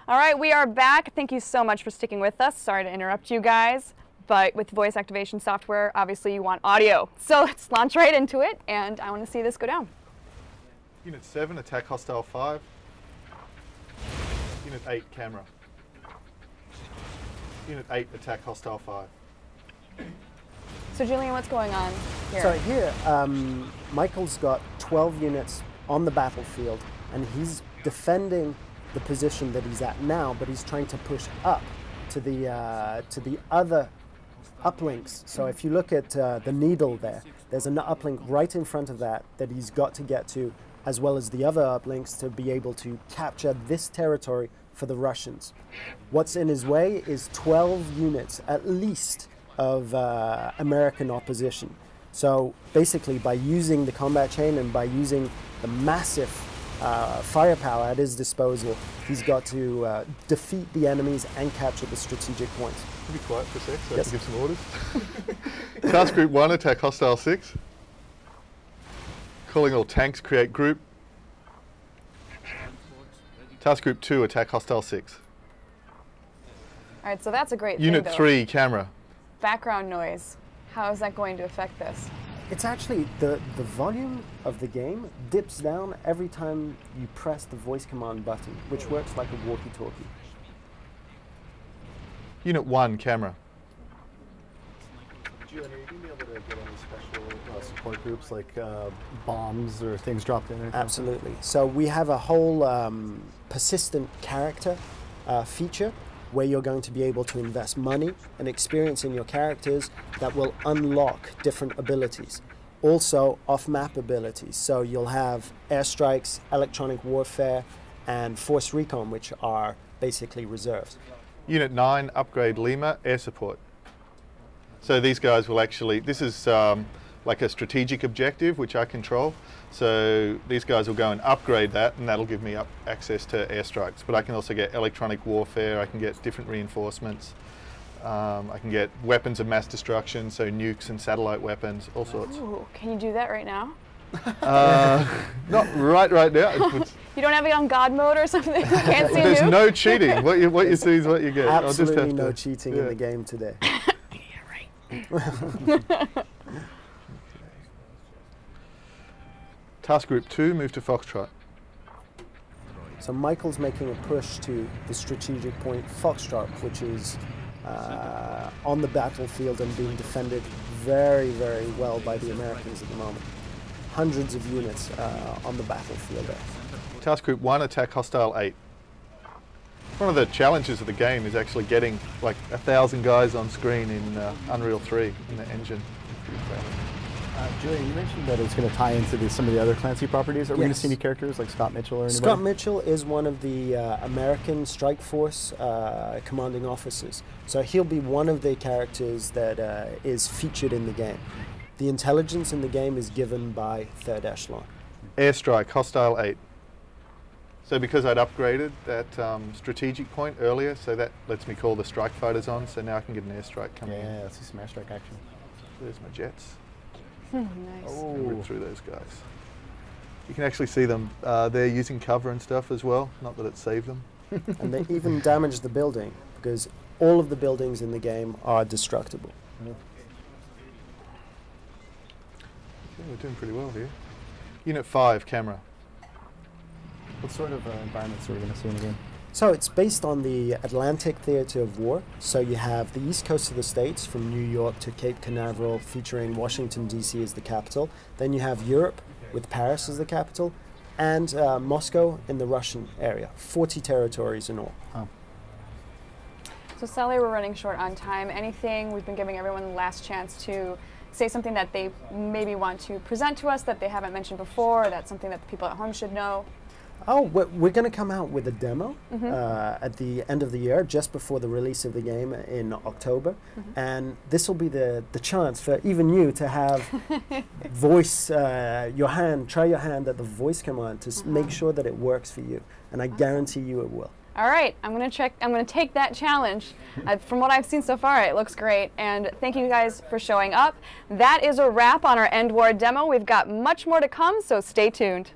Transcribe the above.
All right, we are back. Thank you so much for sticking with us. Sorry to interrupt you guys, but with voice activation software, obviously you want audio. So let's launch right into it, and I want to see this go down. Unit 7, attack hostile 5. Unit 8, camera. Unit 8, attack hostile 5. So Julian, what's going on here? So here, Michael's got 12 units on the battlefield, and he's defending the position that he's at now, but he's trying to push up to the other uplinks. So if you look at the needle there, there's an uplink right in front of that he's got to get to, as well as the other uplinks to be able to capture this territory for the Russians. What's in his way is 12 units at least of American opposition. So basically by using the combat chain and by using the massive firepower at his disposal, he's got to defeat the enemies and capture the strategic points. Can you be quiet for a sec so Yes. I can give some orders? Task Group 1, attack hostile 6. Calling all tanks, create group. Task Group 2, attack hostile 6. All right, so that's a great Unit thing, though. 3, camera. Background noise. How is that going to affect this? It's actually, the volume of the game dips down every time you press the voice command button, which works like a walkie-talkie. Unit 1, camera. Julian, are you going to be able to get any special support groups like bombs or things dropped in? Absolutely. So we have a whole persistent character feature where you're going to be able to invest money and experience in your characters that will unlock different abilities. Also off-map abilities. So you'll have airstrikes, electronic warfare, and force recon, which are basically reserves. Unit 9, upgrade Lima, air support. So these guys will actually, this is like a strategic objective which I control. So these guys will go and upgrade that, and that'll give me access to airstrikes. But I can also get electronic warfare, I can get different reinforcements, I can get weapons of mass destruction, so nukes and satellite weapons, all sorts. Ooh, can you do that right now? Not right now. You don't have it on God mode or something? Can't see There's you? no cheating. What you see is what you get. Absolutely I'll just have no to, cheating in the game today. Yeah, right. Task Group 2, move to Foxtrot. So Michael's making a push to the strategic point Foxtrot, which is on the battlefield and being defended very, very well by the Americans at the moment. Hundreds of units on the battlefield there. Task Group 1, attack hostile 8. One of the challenges of the game is actually getting like 1,000 guys on screen in Unreal 3 in the engine. Julian, you mentioned that it's going to tie into some of the other Clancy properties. Are we going to see any characters like Scott Mitchell or anybody? Scott Mitchell is one of the American Strike Force commanding officers. So he'll be one of the characters that is featured in the game. The intelligence in the game is given by Third Echelon. Airstrike, hostile 8. So because I'd upgraded that strategic point earlier, so that lets me call the strike fighters on, so now I can get an airstrike coming in. Yeah, let's see some airstrike action. There's my jets. Nice. Oh. Rip through those guys. You can actually see them. They're using cover and stuff as well, not that it saved them. And they even damage the building, because all of the buildings in the game are destructible. Yeah, we're doing pretty well here. Unit 5, camera. What sort of environments are we going to see in the game? So it's based on the Atlantic theater of war. So you have the east coast of the States, from New York to Cape Canaveral, featuring Washington, D.C. as the capital. Then you have Europe, with Paris as the capital, and Moscow in the Russian area. 40 territories in all. Oh. So Sally, we're running short on time. Anything, we've been giving everyone the last chance to say something that they maybe want to present to us that they haven't mentioned before, or that's something that the people at home should know. Oh, we're going to come out with a demo at the end of the year, just before the release of the game in October. And this will be the chance for even you to have voice try your hand at the voice command to make sure that it works for you. And I guarantee you it will. All right, I'm going to take that challenge. From what I've seen so far, it looks great. And thank you guys for showing up. That is a wrap on our End War demo. We've got much more to come, so stay tuned.